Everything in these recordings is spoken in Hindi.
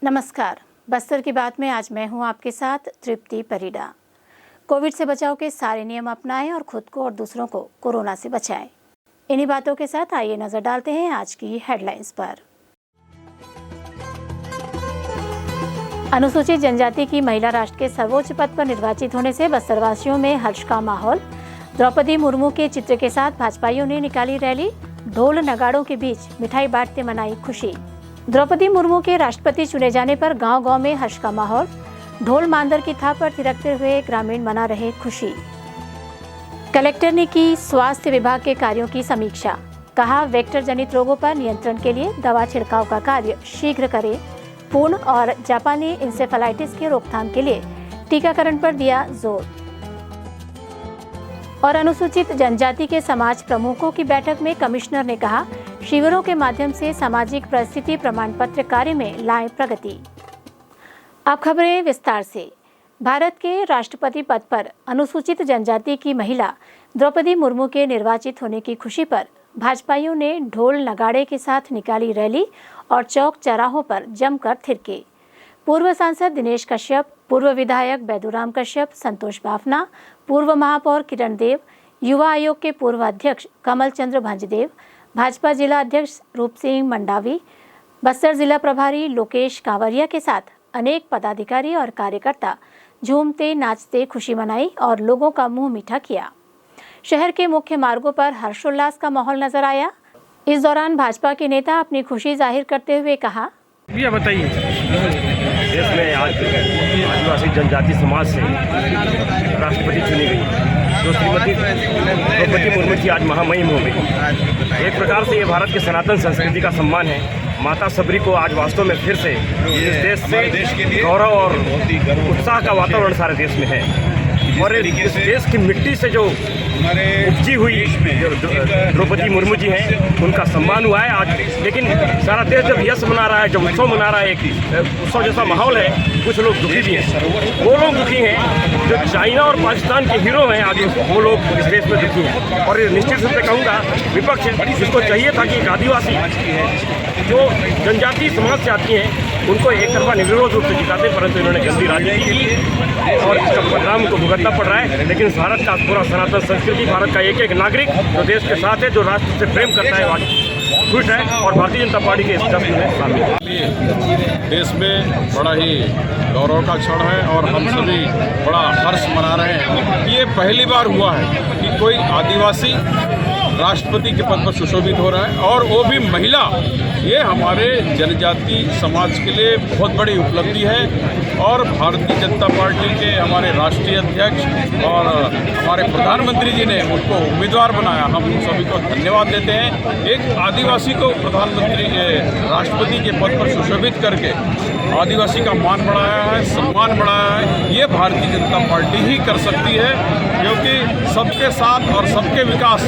नमस्कार, बस्तर की बात में आज मैं हूं आपके साथ तृप्ति परिडा। कोविड से बचाव के सारे नियम अपनाएं और खुद को और दूसरों को कोरोना से बचाएं। इन्हीं बातों के साथ आइए नजर डालते हैं आज की हेडलाइंस पर। अनुसूचित जनजाति की महिला राष्ट्र के सर्वोच्च पद पर निर्वाचित होने से बस्तरवासियों में हर्ष का माहौल। द्रौपदी मुर्मू के चित्र के साथ भाजपाइयों ने निकाली रैली। ढोल नगाड़ों के बीच मिठाई बांटते मनाई खुशी। द्रौपदी मुर्मू के राष्ट्रपति चुने जाने पर गांव-गांव में हर्ष का माहौल। ढोल मांदर की थाप पर थिरकते हुए ग्रामीण मना रहे खुशी। कलेक्टर ने की स्वास्थ्य विभाग के कार्यों की समीक्षा। कहा, वेक्टर जनित रोगों पर नियंत्रण के लिए दवा छिड़काव का कार्य शीघ्र करें पूर्ण और जापानी इंसेफेलाइटिस के रोकथाम के लिए टीकाकरण पर दिया जोर। और अनुसूचित जनजाति के समाज प्रमुखों की बैठक में कमिश्नर ने कहा, शिविरों के माध्यम से सामाजिक परिस्थिति प्रमाण पत्र कार्य में लाएं प्रगति। अब खबरें विस्तार से। भारत के राष्ट्रपति पद पर अनुसूचित जनजाति की महिला द्रौपदी मुर्मू के निर्वाचित होने की खुशी पर भाजपाइयों ने ढोल नगाड़े के साथ निकाली रैली और चौक चौराहों पर जमकर थिरके। पूर्व सांसद दिनेश कश्यप, पूर्व विधायक बैदूराम कश्यप, संतोष बाफना, पूर्व महापौर किरण देव, युवा आयोग के पूर्व अध्यक्ष कमल चंद्र भंजदेव, भाजपा जिला अध्यक्ष रूप सिंह मंडावी, बस्तर जिला प्रभारी लोकेश कांवरिया के साथ अनेक पदाधिकारी और कार्यकर्ता झूमते नाचते खुशी मनाई और लोगों का मुंह मीठा किया। शहर के मुख्य मार्गों पर हर्षोल्लास का माहौल नजर आया। इस दौरान भाजपा के नेता अपनी खुशी जाहिर करते हुए कहा, भैया बताइए, देश में आज आदिवासी जनजाति समाज से राष्ट्रपति चुनी गई जो श्रीमती द्रौपदी मुर्मू जी आज महामहिम हो गई। एक प्रकार से ये भारत के सनातन संस्कृति का सम्मान है। माता सबरी को आज वास्तव में फिर से इस देश से गौरव और उत्साह का वातावरण सारे देश में है। और इस देश की मिट्टी से जो उपजी हुई द्रौपदी मुर्मू जी हैं, उनका सम्मान हुआ है आज। लेकिन सारा देश जब यश मना रहा है, जब उत्सव मना रहा है, एक उत्सव जैसा माहौल है, कुछ लोग दुखी भी हैं। वो लोग दुखी हैं जो चाइना और पाकिस्तान के हीरो हैं, आज वो लोग इस देश में दुखी हैं। और निश्चित रूप से कहूँगा, विपक्ष जिसको चाहिए था कि एक आदिवासी जो जनजातीय समाज से आती हैं उनको एक तरफा निर्विरोध रूप से जिताते, परंतु इन्होंने गंदी राजनीति की और इसका परिणाम को भुगतना पड़ रहा है। लेकिन भारत का पूरा सनातन संस्कृति, भारत का एक एक नागरिक जो देश के साथ है, जो राष्ट्र से प्रेम करता है, आज खुश है और भारतीय जनता पार्टी के इस जश्न में शामिल है। देश में बड़ा ही गौरव का क्षण है और हम सभी बड़ा हर्ष मना रहे हैं। ये पहली बार हुआ है कि कोई आदिवासी राष्ट्रपति के पद पर सुशोभित हो रहा है और वो भी महिला। ये हमारे जनजाति समाज के लिए बहुत बड़ी उपलब्धि है और भारतीय जनता पार्टी के हमारे राष्ट्रीय अध्यक्ष और हमारे प्रधानमंत्री जी ने उसको उम्मीदवार बनाया। हम उन सभी को धन्यवाद देते हैं। एक आदिवासी को प्रधानमंत्री राष्ट्रपति के पद पर सुशोभित करके आदिवासी का मान बढ़ाया है, सम्मान बढ़ाया है। ये भारतीय जनता पार्टी ही कर सकती है, क्योंकि सबके साथ और सबके विकास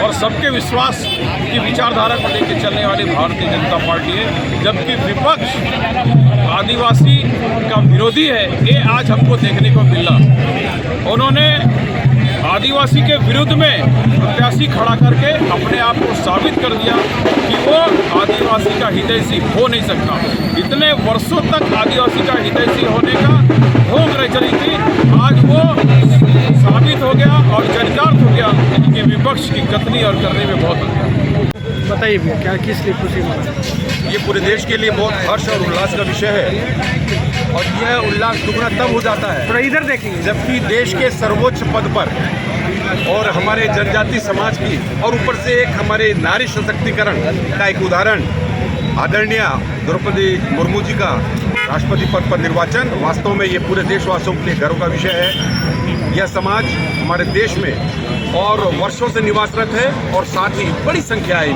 और सबके विश्वास की विचारधारा को लेकर चलने वाली भारतीय जनता पार्टी है। जबकि विपक्ष आदिवासी का विरोधी है, ये आज हमको देखने को मिला। उन्होंने आदिवासी के विरुद्ध में प्रत्याशी खड़ा करके अपने आप को साबित कर दिया कि वो आदिवासी का हितैषी हो नहीं सकता। इतने वर्षों तक आदिवासी का हितैषी होने का भोग चली थी, आज वो साबित हो गया और चरितार्थ हो गया कि विपक्ष की कथनी और करने में बहुत। बताइए भैया, क्या किस लिए खुशी मना? ये पूरे देश के लिए बहुत हर्ष और उल्लास का विषय है और यह उल्लास दुगना तब हो जाता है थोड़ा इधर देखेंगे जबकि देश के सर्वोच्च पद पर और हमारे जनजाति समाज की और ऊपर से एक हमारे नारी सशक्तिकरण का एक उदाहरण आदरणीय द्रौपदी मुर्मू जी का राष्ट्रपति पद पर निर्वाचन, वास्तव में ये पूरे देशवासियों के लिए गर्व का विषय है। यह समाज हमारे देश में और वर्षों से निवासरत है और साथ ही बड़ी संख्या है,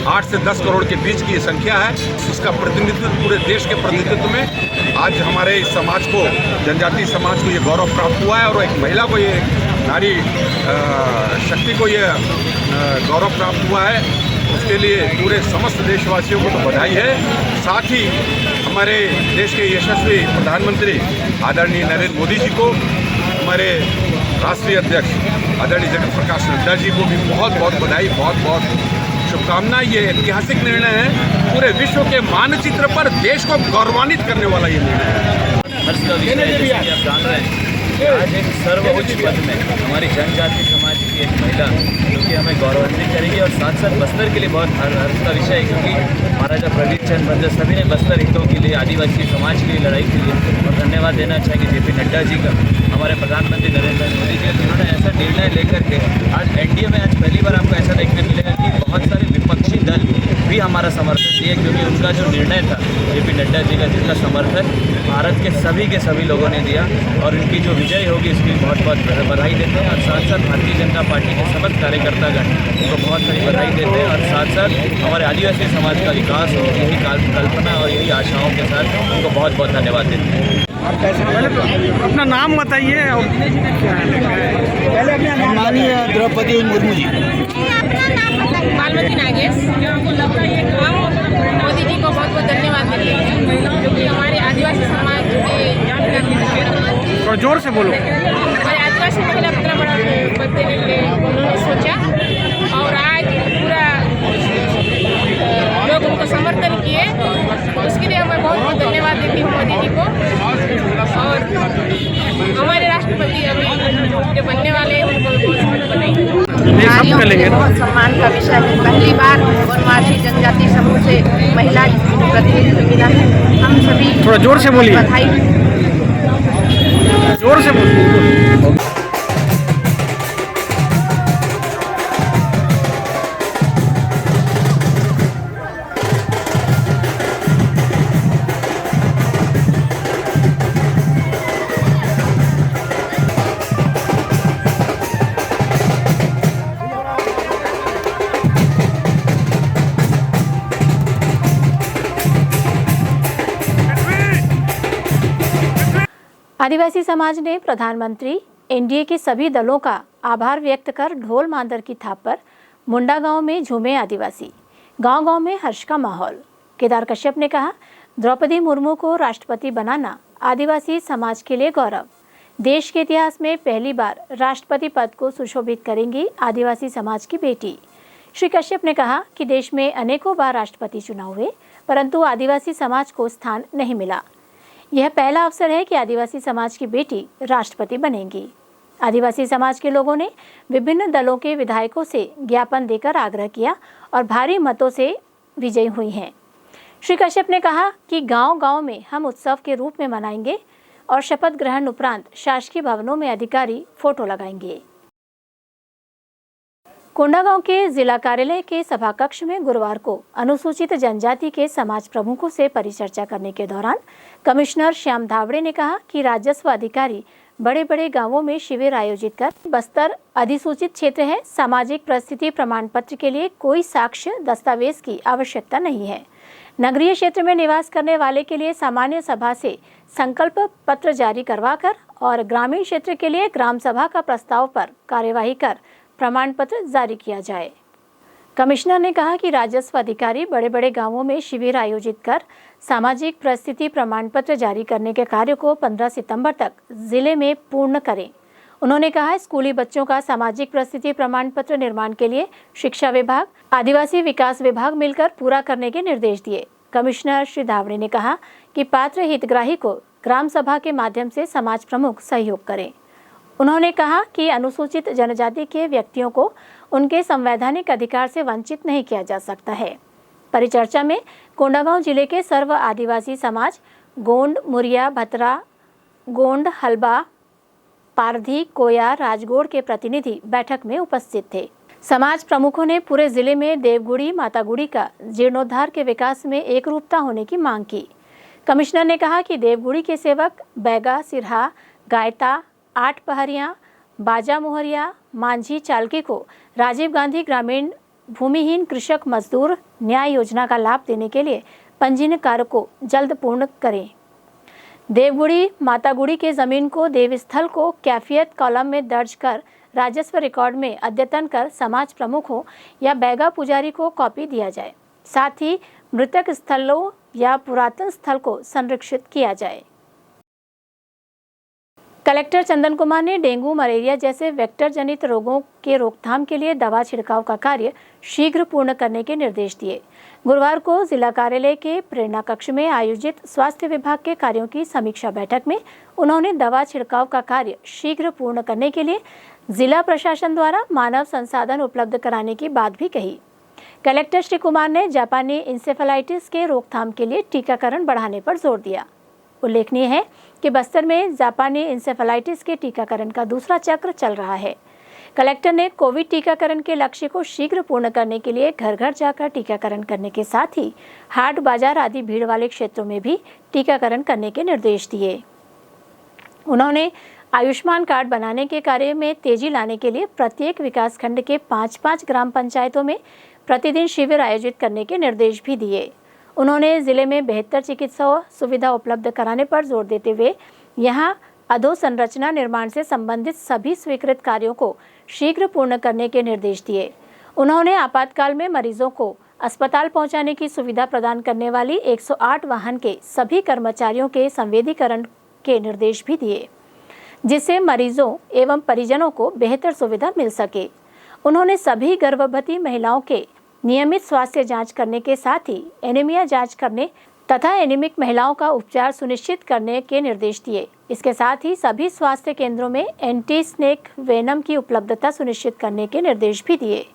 8 से 10 करोड़ के बीच की ये संख्या है। इसका प्रतिनिधित्व पूरे देश के प्रतिनिधित्व में आज हमारे इस समाज को, जनजातीय समाज को ये गौरव प्राप्त हुआ है और एक महिला को, ये नारी शक्ति को ये गौरव प्राप्त हुआ है। उसके लिए पूरे समस्त देशवासियों को तो बधाई है। साथ ही हमारे देश के यशस्वी प्रधानमंत्री आदरणीय नरेंद्र मोदी जी को, हमारे राष्ट्रीय अध्यक्ष आदरणीय जगत प्रकाश नड्डा जी को भी बहुत बहुत बधाई, बहुत बहुत शुभकामना। ये ऐतिहासिक निर्णय है, पूरे विश्व के मानचित्र पर देश को गौरवान्वित करने वाला ये निर्णय है। हर्ष का विषय है, जैसे कि आप जान रहे हैं कि आज एक सर्वोच्च पद में हमारी जनजाति समाज की एक महिला जो कि हमें गौरवान्वित करेगी और साथ साथ बस्तर के लिए बहुत हर्ष का विषय है, क्योंकि महाराजा प्रदीप चंद भद्र सभी ने बस्तर हितों के लिए, आदिवासी समाज के लिए लड़ाई की है। और धन्यवाद देना चाहेंगे जेपी नड्डा जी का, हमारे प्रधानमंत्री नरेंद्र मोदी जी, जिन्होंने ऐसा निर्णय लेकर के आज एनडीए में आज पहली बार आपको ऐसा देखने मिलेगा कि बहुत सारे विपक्षी दल भी हमारा समर्थन दिए, क्योंकि उनका जो निर्णय था जेपी नड्डा जी का, जिसका समर्थन भारत के सभी लोगों ने दिया, और इनकी जो विजय होगी इसकी बहुत बहुत बधाई देते हैं। और साथ साथ भारतीय जनता पार्टी के समस्त कार्यकर्तागण उनको बहुत सारी बधाई देते हैं, और साथ साथ हमारे आदिवासी समाज का विकास हो, यही कल्पना और यही आशाओं के साथ उनको बहुत बहुत धन्यवाद देते हैं। अपना नाम बताइए और माननीय द्रौपदी मुर्मू जी। बालमती नागेश, हम मोदी जी को बहुत बहुत धन्यवाद देते हैं, क्योंकि हमारे आदिवासी समाज के थोड़ा जोर से बोलो। हमारे आदिवासी महिला इतना बड़ा पद देने के लिए उन्होंने सोचा, और आज पूरा लोग उनको समर्थन किए, उसके लिए मैं बहुत बहुत धन्यवाद देती हूँ मोदी जी को। और हमारे राष्ट्रपति अभी जो बनने वाले हैं उनको बहुत बधाई। सब करेंगे ना। बहुत सम्मान का विषय है, पहली बार वनवासी जनजाति समूह से महिला प्रतिनिधित्व मिला है। हम सभी थोड़ा जोर से बोलिए। बधाई। जोर से बोलिए। आदिवासी समाज ने प्रधानमंत्री, एनडीए के सभी दलों का आभार व्यक्त कर ढोल मांदर की थाप पर मुंडा गांव में झूमे आदिवासी। गांव-गांव में हर्ष का माहौल। केदार कश्यप ने कहा, द्रौपदी मुर्मू को राष्ट्रपति बनाना आदिवासी समाज के लिए गौरव। देश के इतिहास में पहली बार राष्ट्रपति पद को सुशोभित करेंगी आदिवासी समाज की बेटी। श्री कश्यप ने कहा कि देश में अनेकों बार राष्ट्रपति चुनाव हुए, परंतु आदिवासी समाज को स्थान नहीं मिला। यह पहला अवसर है कि आदिवासी समाज की बेटी राष्ट्रपति बनेंगी। आदिवासी समाज के लोगों ने विभिन्न दलों के विधायकों से ज्ञापन देकर आग्रह किया और भारी मतों से विजयी हुई हैं। श्री कश्यप ने कहा कि गांव-गांव में हम उत्सव के रूप में मनाएंगे और शपथ ग्रहण उपरांत शासकीय भवनों में अधिकारी फोटो लगाएंगे। कोंडागांव के जिला कार्यालय के सभा कक्ष में गुरुवार को अनुसूचित जनजाति के समाज प्रमुखों से परिचर्चा करने के दौरान कमिश्नर श्याम धावड़े ने कहा कि राजस्व अधिकारी बड़े बड़े गांवों में शिविर आयोजित कर बस्तर अधिसूचित क्षेत्र है, सामाजिक परिस्थिति प्रमाण पत्र के लिए कोई साक्ष्य दस्तावेज की आवश्यकता नहीं है। नगरीय क्षेत्र में निवास करने वाले के लिए सामान्य सभा से संकल्प पत्र जारी करवाकर और ग्रामीण क्षेत्र के लिए ग्राम सभा का प्रस्ताव पर कार्यवाही कर प्रमाण पत्र जारी किया जाए। कमिश्नर ने कहा कि राजस्व अधिकारी बड़े बड़े गांवों में शिविर आयोजित कर सामाजिक परिस्थिति प्रमाण पत्र जारी करने के कार्य को 15 सितंबर तक जिले में पूर्ण करें। उन्होंने कहा, स्कूली बच्चों का सामाजिक परिस्थिति प्रमाण पत्र निर्माण के लिए शिक्षा विभाग, आदिवासी विकास विभाग मिलकर पूरा करने के निर्देश दिए। कमिश्नर श्री धावड़े ने कहा कि पात्र हितग्राही को ग्राम सभा के माध्यम से समाज प्रमुख सहयोग करें। उन्होंने कहा कि अनुसूचित जनजाति के व्यक्तियों को उनके संवैधानिक अधिकार से वंचित नहीं किया जा सकता है। परिचर्चा में कोंडागांव जिले के सर्व आदिवासी समाज गोंड, मुरिया, भतरा, गोंड, हलबा, पारधी, कोया, राजगोड़ के प्रतिनिधि बैठक में उपस्थित थे। समाज प्रमुखों ने पूरे जिले में देवगुड़ी, मातागुड़ी का जीर्णोद्धार के विकास में एकरूपता होने की मांग की। कमिश्नर ने कहा कि देवगुड़ी के सेवक बैगा, सिरहा, गायता, आठ पहरिया, बाजा मोहरिया, मांझी चालकी को राजीव गांधी ग्रामीण भूमिहीन कृषक मजदूर न्याय योजना का लाभ देने के लिए पंजीयन कार्य को जल्द पूर्ण करें। देवगुड़ी, मातागुड़ी के जमीन को देवस्थल को कैफियत कॉलम में दर्ज कर राजस्व रिकॉर्ड में अद्यतन कर समाज प्रमुखों या बैगा पुजारी को कॉपी दिया जाए। साथ ही मृतक स्थलों या पुरातन स्थल को संरक्षित किया जाए। कलेक्टर चंदन कुमार ने डेंगू, मलेरिया जैसे वेक्टर जनित रोगों के रोकथाम के लिए दवा छिड़काव का कार्य शीघ्र पूर्ण करने के निर्देश दिए। गुरुवार को जिला कार्यालय के प्रेरणा कक्ष में आयोजित स्वास्थ्य विभाग के कार्यों की समीक्षा बैठक में उन्होंने दवा छिड़काव का कार्य शीघ्र पूर्ण करने के लिए जिला प्रशासन द्वारा मानव संसाधन उपलब्ध कराने की बात भी कही। कलेक्टर श्री कुमार ने जापानी इंसेफेलाइटिस के रोकथाम के लिए टीकाकरण बढ़ाने पर जोर दिया। उल्लेखनीय है कि बस्तर में जापानी इंसेफेलाइटिस के टीकाकरण का दूसरा चक्र चल रहा है। कलेक्टर ने कोविड टीकाकरण के लक्ष्य को शीघ्र पूर्ण करने के लिए घर घर जाकर टीकाकरण करने के साथ ही हाट बाजार आदि भीड़ वाले क्षेत्रों में भी टीकाकरण करने के निर्देश दिए। उन्होंने आयुष्मान कार्ड बनाने के कार्य में तेजी लाने के लिए प्रत्येक विकासखंड के 5-5 ग्राम पंचायतों में प्रतिदिन शिविर आयोजित करने के निर्देश भी दिए। उन्होंने जिले में बेहतर चिकित्सा सुविधा उपलब्ध कराने पर जोर देते हुए यहां अधोसंरचना निर्माण से संबंधित सभी स्वीकृत कार्यों को शीघ्र पूर्ण करने के निर्देश दिए। उन्होंने आपातकाल में मरीजों को अस्पताल पहुंचाने की सुविधा प्रदान करने वाली 108 वाहन के सभी कर्मचारियों के संवेदीकरण के निर्देश भी दिए, जिससे मरीजों एवं परिजनों को बेहतर सुविधा मिल सके। उन्होंने सभी गर्भवती महिलाओं के नियमित स्वास्थ्य जांच करने के साथ ही एनीमिया जांच करने तथा एनीमिक महिलाओं का उपचार सुनिश्चित करने के निर्देश दिए। इसके साथ ही सभी स्वास्थ्य केंद्रों में एंटी स्नेक वेनम की उपलब्धता सुनिश्चित करने के निर्देश भी दिए।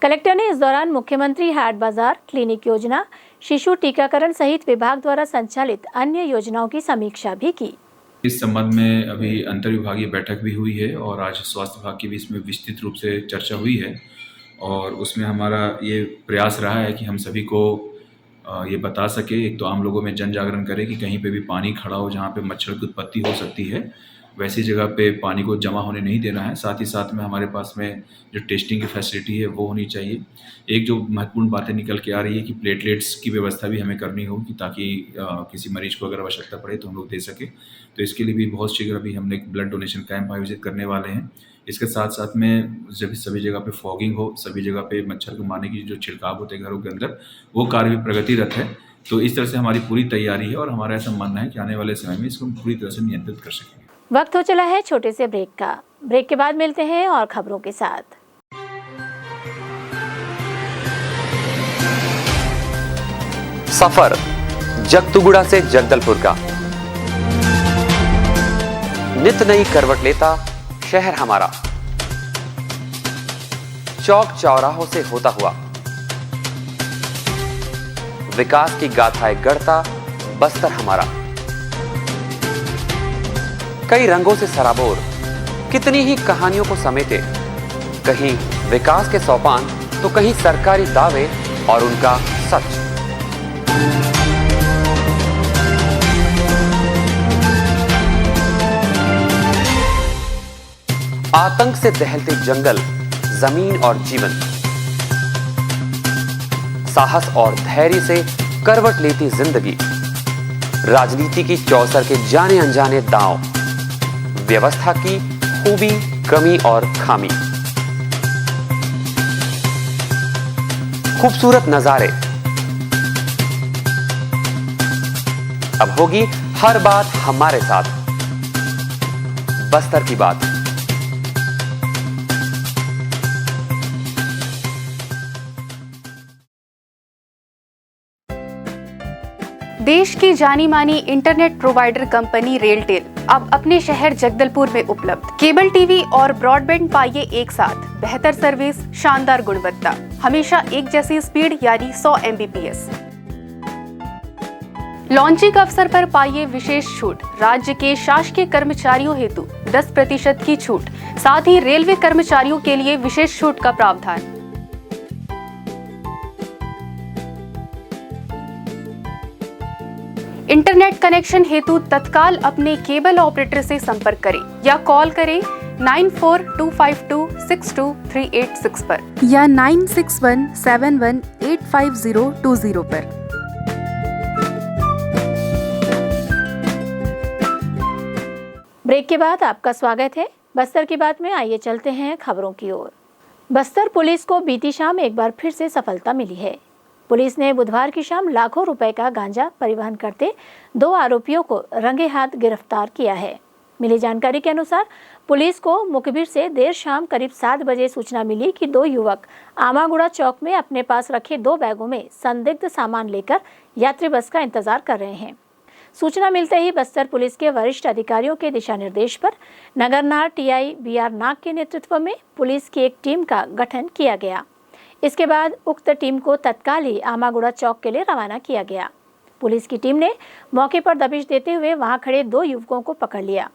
कलेक्टर ने इस दौरान मुख्यमंत्री हाट बाजार क्लिनिक योजना, शिशु टीकाकरण सहित विभाग द्वारा संचालित अन्य योजनाओं की समीक्षा भी की। इस संबंध में अभी अंतर्विभागीय बैठक भी हुई है और आज स्वास्थ्य विभाग की भी इसमें विस्तृत रूप से चर्चा हुई है और उसमें हमारा ये प्रयास रहा है कि हम सभी को ये बता सके, एक तो आम लोगों में जन जागरण करें कि कहीं पे भी पानी खड़ा हो जहाँ पे मच्छर की उत्पत्ति हो सकती है वैसी जगह पे पानी को जमा होने नहीं देना है। साथ ही साथ में हमारे पास में जो टेस्टिंग की फैसिलिटी है वो होनी चाहिए। एक जो महत्वपूर्ण बातें निकल के आ रही है कि प्लेटलेट्स की व्यवस्था भी हमें करनी होगी ताकि किसी मरीज को अगर आवश्यकता पड़े तो हम लोग दे सके। तो इसके लिए भी बहुत शीघ्र अभी हमने एक ब्लड डोनेशन कैंप आयोजित करने वाले हैं। इसके साथ साथ में जब सभी जगह पे फॉगिंग हो, सभी जगह पे मच्छर को मारने की जो छिड़काव होते हैं घरों के अंदर, वो कार्य भी प्रगतिरत है। तो इस तरह से हमारी पूरी तैयारी है और हमारा ऐसा मानना है कि आने वाले समय में इसको हम पूरी तरह से नियंत्रित कर सकेंगे। वक्त हो चला है छोटे से ब्रेक का। ब्रेक के बाद मिलते हैं और खबरों के साथ। सफर जगतुगुड़ा से जगदलपुर का, नित नई करवट लेता शहर हमारा, चौक चौराहों से होता हुआ विकास की गाथाएं गढ़ता बस्तर हमारा। कई रंगों से सराबोर कितनी ही कहानियों को समेटे, कहीं विकास के सोपान तो कहीं सरकारी दावे और उनका सच। आतंक से दहलते जंगल, जमीन और जीवन, साहस और धैर्य से करवट लेती जिंदगी, राजनीति की चौसर के जाने अनजाने दांव, व्यवस्था की खूबी, कमी और खामी, खूबसूरत नजारे। अब होगी हर बात हमारे साथ, बस्तर की बात। देश की जानी मानी इंटरनेट प्रोवाइडर कंपनी रेलटेल अब अपने शहर जगदलपुर में उपलब्ध। केबल टीवी और ब्रॉडबैंड पाइए एक साथ, बेहतर सर्विस, शानदार गुणवत्ता, हमेशा एक जैसी स्पीड यानी 100 Mbps। लॉन्चिंग अवसर पर पाइए विशेष छूट, राज्य के शासकीय कर्मचारियों हेतु 10% की छूट, साथ ही रेलवे कर्मचारियों के लिए विशेष छूट का प्रावधान। इंटरनेट कनेक्शन हेतु तत्काल अपने केबल ऑपरेटर से संपर्क करें या कॉल करें 9425262386 पर या 9617185020 पर। ब्रेक के बाद आपका स्वागत है। बस्तर की बात में आइए चलते हैं खबरों की ओर। बस्तर पुलिस को बीती शाम एक बार फिर से सफलता मिली है। पुलिस ने बुधवार की शाम लाखों रुपए का गांजा परिवहन करते 2 आरोपियों को रंगे हाथ गिरफ्तार किया है। मिली जानकारी के अनुसार पुलिस को मुखबिर से देर शाम करीब 7 बजे सूचना मिली कि 2 युवक आमागुड़ा चौक में अपने पास रखे 2 बैगों में संदिग्ध सामान लेकर यात्री बस का इंतजार कर रहे हैं। सूचना मिलते ही बस्तर पुलिस के वरिष्ठ अधिकारियों के दिशा निर्देश पर नगरनार टीआई बीआर नाग के नेतृत्व में पुलिस की एक टीम का गठन किया गया। इसके बाद उक्त टीम को तत्काल ही आमागुड़ा चौक के लिए रवाना किया गया। पुलिस की टीम ने मौके पर दबिश देते हुए वहां खड़े 2 युवकों को पकड़ लिया।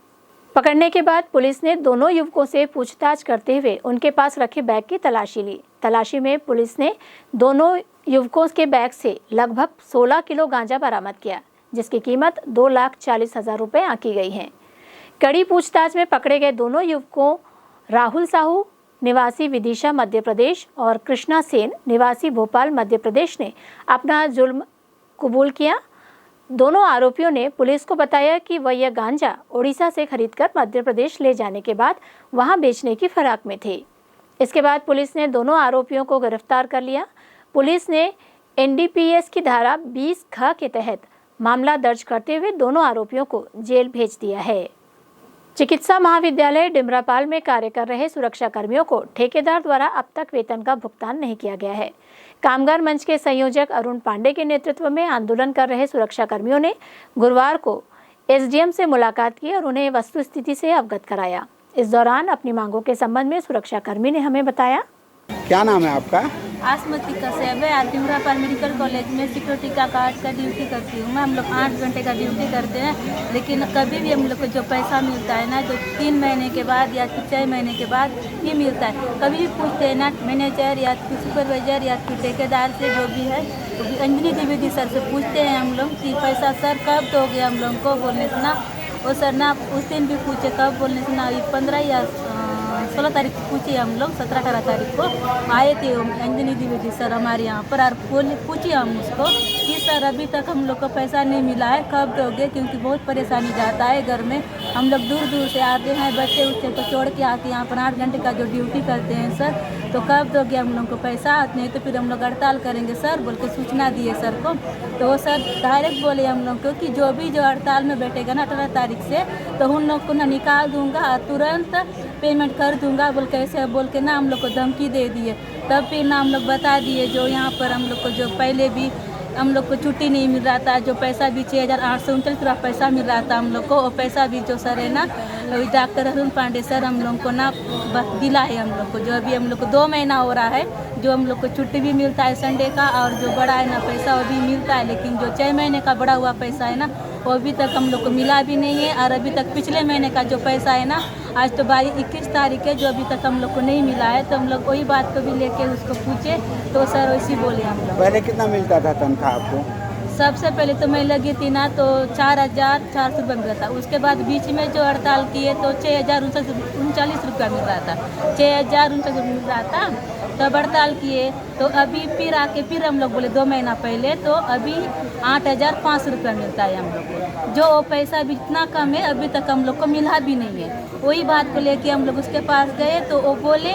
पकड़ने के बाद पुलिस ने दोनों युवकों से पूछताछ करते हुए उनके पास रखे बैग की तलाशी ली। तलाशी में पुलिस ने दोनों युवकों के बैग से लगभग 16 किलो गांजा बरामद किया, जिसकी कीमत 2,40,000 रुपये आंकी गई है। कड़ी पूछताछ में पकड़े गए दोनों युवकों राहुल साहू निवासी विदिशा मध्य प्रदेश और कृष्णा सेन निवासी भोपाल मध्य प्रदेश ने अपना जुर्म कबूल किया। दोनों आरोपियों ने पुलिस को बताया कि वह यह गांजा ओडिशा से खरीदकर मध्य प्रदेश ले जाने के बाद वहां बेचने की फिराक में थे। इसके बाद पुलिस ने दोनों आरोपियों को गिरफ्तार कर लिया। पुलिस ने एनडीपीएस की धारा 20(ख) के तहत मामला दर्ज करते हुए दोनों आरोपियों को जेल भेज दिया है। चिकित्सा महाविद्यालय डिमरापाल में कार्य कर रहे सुरक्षा कर्मियों को ठेकेदार द्वारा अब तक वेतन का भुगतान नहीं किया गया है। कामगार मंच के संयोजक अरुण पांडे के नेतृत्व में आंदोलन कर रहे सुरक्षा कर्मियों ने गुरुवार को एसडीएम से मुलाकात की और उन्हें वस्तुस्थिति से अवगत कराया। इस दौरान अपनी मांगों के संबंध में सुरक्षा कर्मी ने हमें बताया। क्या नाम है आपका? आसमती कसेब है। डिमरापाल मेडिकल कॉलेज में सिक्योरिटी का गार्ड का ड्यूटी करती हूँ मैं। हम लोग 8 घंटे का ड्यूटी करते हैं, लेकिन कभी भी हम लोग को जो पैसा मिलता है ना, जो 3 महीने के बाद या 6 महीने के बाद ही मिलता है। कभी भी पूछते हैं ना मैनेजर या सुपरवाइजर या ठेकेदार से, जो भी है अंजनी द्विवेदी सर से पूछते हैं हम लोग कि पैसा सर कब दोगे हम लोग को। बोलने से ना वो सर ना उस दिन भी पूछे कब, बोलने से ना 15 या 16 तारीख को पूछे हम लोग, 17-18 तारीख को आए थे अंजनी द्विवेदी सर हमारे यहाँ पर। और पूछे हम उसको कि सर अभी तक हम लोग को पैसा नहीं मिला है, कब दोगे, क्योंकि बहुत परेशानी जाता है घर में। हम लोग दूर दूर से आते हैं, बच्चे उच्चे को छोड़ के आके यहाँ पर 8 घंटे का जो ड्यूटी करते हैं सर, तो कब दोगे हम लोग को पैसा, नहीं तो फिर हम लोग हड़ताल करेंगे सर बोल के सूचना दिए सर को। तो वो सर डायरेक्ट बोले हम लोग को कि जो भी जो हड़ताल में बैठेगा ना 18 तारीख से, तो उन लोग को ना निकाल दूंगा और तुरंत पेमेंट कर दूंगा बोल के ऐसे बोल के ना हम लोग को धमकी दे दिए। तब फिर ना हम लोग बता दिए जो यहाँ पर हम लोग को जो पहले भी हम लोग को छुट्टी नहीं मिल रहा था, जो पैसा भी 6,839 रुपया पैसा मिल रहा था हम लोग को, वो पैसा भी जो सर है ना डॉक्टर अरुण पांडे सर हम लोग को ना दिला है हम लोग को। जो अभी हम लोग को 2 महीना हो रहा है, जो हम लोग को छुट्टी भी मिलता है संडे का, और जो बड़ा है ना पैसा वो भी मिलता है, लेकिन जो 6 महीने का बड़ा हुआ पैसा है ना वो अभी तक हम लोग को मिला भी नहीं है। और अभी तक पिछले महीने का जो पैसा है ना, आज तो 21 तारीख है, जो अभी तक हम लोग को नहीं मिला है। तो हम लोग वही बात को भी लेके उसको पूछे तो सर वैसे बोले हम लोग। पहले कितना मिलता था तनख्वाह आपको? सबसे पहले तो मैं लगी थी ना तो 4,400 रुपये मिल रहा था। उसके बाद बीच में जो हड़ताल किए तो 6,039 रुपया मिल रहा था, 6,039 मिल रहा था। तब हड़ताल किए तो अभी फिर आके फिर हम लोग बोले 2 महीना पहले, तो अभी 8,500 रुपया मिलता है हम लोग को। जो पैसा भी इतना कम है, अभी तक हम लोग को मिला भी नहीं है। वही बात को लेके हम लोग उसके पास गए तो वो बोले,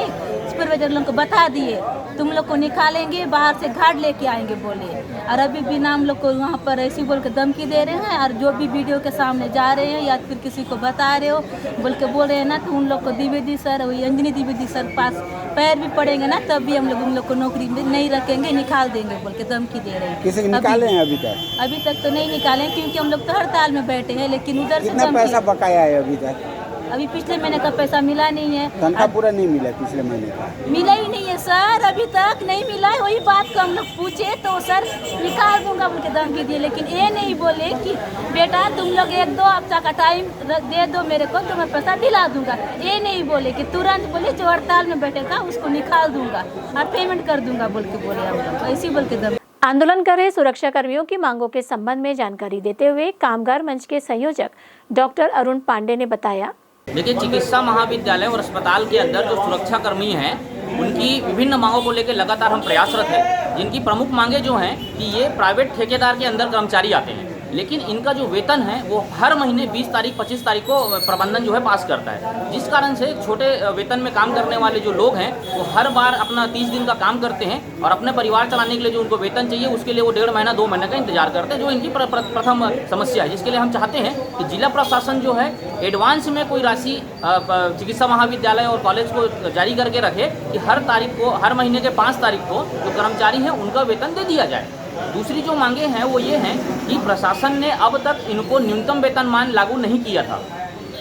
सुपरवाइजर लोग को बता दिए तुम लोग को निकालेंगे, बाहर से घाट लेके आएंगे बोले। और अभी भी नाम लोग को वहाँ पर ऐसी बोल के धमकी दे रहे हैं, और जो भी वीडियो के सामने जा रहे हैं या फिर किसी को बता रहे हो बोल के बोल रहे हैं ना, तो उन लोग को द्विवेदी सर वही अंजनी द्विवेदी सर पास पैर भी पड़ेंगे ना, तब भी हम लोग उन लोग को नौकरी नहीं रखेंगे, निकाल देंगे बोल के धमकी दे रहे हैं। किसी को निकाले हैं अभी तक? अभी तक तो नहीं निकाले, क्योंकि हम लोग तो हड़ताल में बैठे हैं। लेकिन उधर से कितना पैसा बकाया है अभी तक? अभी पिछले महीने का पैसा मिला नहीं है। तनख्वाह पूरा नहीं मिला पिछले महीने का? मिला ही नहीं है सर, अभी तक नहीं मिला है। वही बात को हम लोग पूछे तो सर निकाल दूंगा बोल के धमकी दिए, लेकिन ये नहीं बोले कि बेटा तुम लोग 1-2 हफ्ता का टाइम दे दो मेरे को तो मैं पैसा दिला दूंगा। ये नहीं बोले कि तुरंत बोले जो हड़ताल में बैठेगा उसको निकाल दूंगा और पेमेंट कर दूंगा बोल के बोले हम लोग, ऐसी बोल के आंदोलन कर रहे सुरक्षा कर्मियों की मांगों के संबंध में जानकारी देते हुए कामगार मंच के संयोजक डॉक्टर अरुण पांडे ने बताया। देखिए, चिकित्सा महाविद्यालय और अस्पताल के अंदर जो सुरक्षा कर्मी हैं उनकी विभिन्न मांगों को लेकर लगातार हम प्रयासरत हैं। जिनकी प्रमुख मांगे जो हैं कि ये प्राइवेट ठेकेदार के अंदर कर्मचारी आते हैं, लेकिन इनका जो वेतन है वो हर महीने 20 तारीख 25 तारीख को प्रबंधन जो है पास करता है, जिस कारण से छोटे वेतन में काम करने वाले जो लोग हैं वो हर बार अपना 30 दिन का काम करते हैं और अपने परिवार चलाने के लिए जो उनको वेतन चाहिए उसके लिए वो 1.5 महीना 2 महीने का इंतजार करते हैं, जो इनकी प्रथम समस्या है, जिसके लिए हम चाहते हैं कि जिला प्रशासन जो है एडवांस में कोई राशि चिकित्सा महाविद्यालय और कॉलेज को जारी करके रखे कि हर तारीख को, हर महीने के 5 तारीख को जो कर्मचारी हैं उनका वेतन दे दिया जाए। दूसरी जो मांगे हैं वो ये हैं कि प्रशासन ने अब तक इनको न्यूनतम वेतनमान लागू नहीं किया था,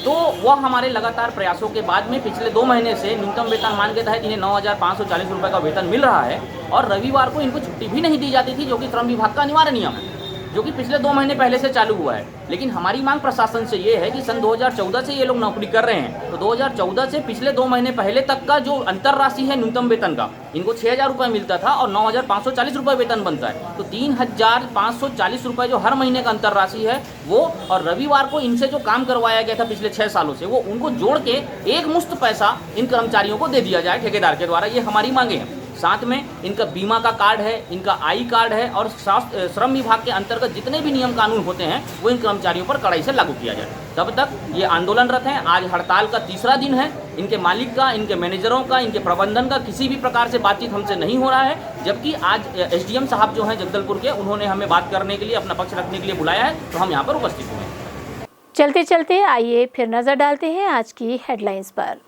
तो वह हमारे लगातार प्रयासों के बाद में पिछले 2 महीने से न्यूनतम वेतनमान के तहत इन्हें 9,540 रुपये का वेतन मिल रहा है और रविवार को इनको छुट्टी भी नहीं दी जाती थी, जो कि श्रम विभाग का अनिवार्य नियम है, जो कि पिछले 2 महीने पहले से चालू हुआ है। लेकिन हमारी मांग प्रशासन से ये है कि सन 2014 से ये लोग नौकरी कर रहे हैं, तो 2014 से पिछले 2 महीने पहले तक का जो अंतर राशि है न्यूनतम वेतन का, इनको 6,000 रुपये मिलता था और 9,540 रुपये वेतन बनता है, तो 3,540 रुपये जो हर महीने का अंतर राशि है वो, और रविवार को इनसे जो काम करवाया गया था पिछले 6 सालों से, वो उनको जोड़ के एक मुश्त पैसा इन कर्मचारियों को दे दिया जाए ठेकेदार के द्वारा। ये हमारी मांगे हैं। साथ में इनका बीमा का कार्ड है, इनका आई कार्ड है और श्रम विभाग के अंतर्गत जितने भी नियम कानून होते हैं वो इन कर्मचारियों पर कड़ाई से लागू किया जाए। तब तक ये आंदोलनरत हैं। आज हड़ताल का 3रा दिन है। इनके मालिक का, इनके मैनेजरों का, इनके प्रबंधन का किसी भी प्रकार से बातचीत हमसे नहीं हो रहा है, जबकि आज SDM साहब जो हैं जगदलपुर के, उन्होंने हमें बात करने के लिए, अपना पक्ष रखने के लिए बुलाया है, तो हम यहाँ पर उपस्थित हुए। चलते चलते आइए फिर नजर डालते हैं आज की हेडलाइंस पर।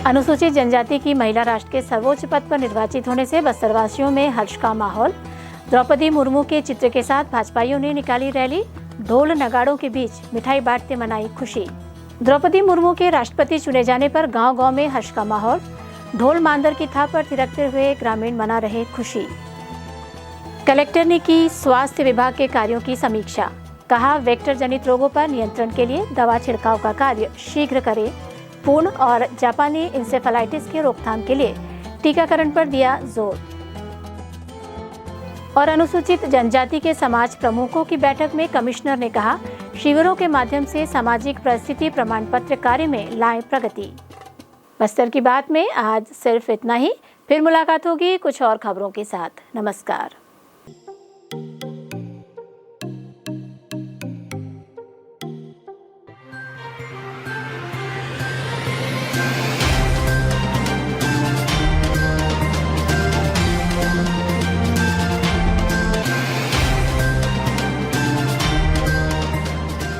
अनुसूचित जनजाति की महिला राष्ट्र के सर्वोच्च पद पर निर्वाचित होने से बस्तरवासियों में हर्ष का माहौल। द्रौपदी मुर्मू के चित्र के साथ भाजपाइयों ने निकाली रैली। ढोल नगाड़ों के बीच मिठाई बांटते मनाई खुशी। द्रौपदी मुर्मू के राष्ट्रपति चुने जाने पर गांव-गांव में हर्ष का माहौल। ढोल मांदर की थाप पर थिरकते हुए ग्रामीण मना रहे खुशी। कलेक्टर ने की स्वास्थ्य विभाग के कार्यों की समीक्षा। कहा, वेक्टर जनित रोगों पर नियंत्रण के लिए दवा छिड़काव का कार्य शीघ्र करें पूर्ण और जापानी इंसेफेलाइटिस की रोकथाम के लिए टीकाकरण पर दिया जोर। और अनुसूचित जनजाति के समाज प्रमुखों की बैठक में कमिश्नर ने कहा, शिविरों के माध्यम से सामाजिक परिस्थिति प्रमाण पत्र कार्य में लाएं प्रगति। बस्तर की बात में आज सिर्फ इतना ही। फिर मुलाकात होगी कुछ और खबरों के साथ। नमस्कार।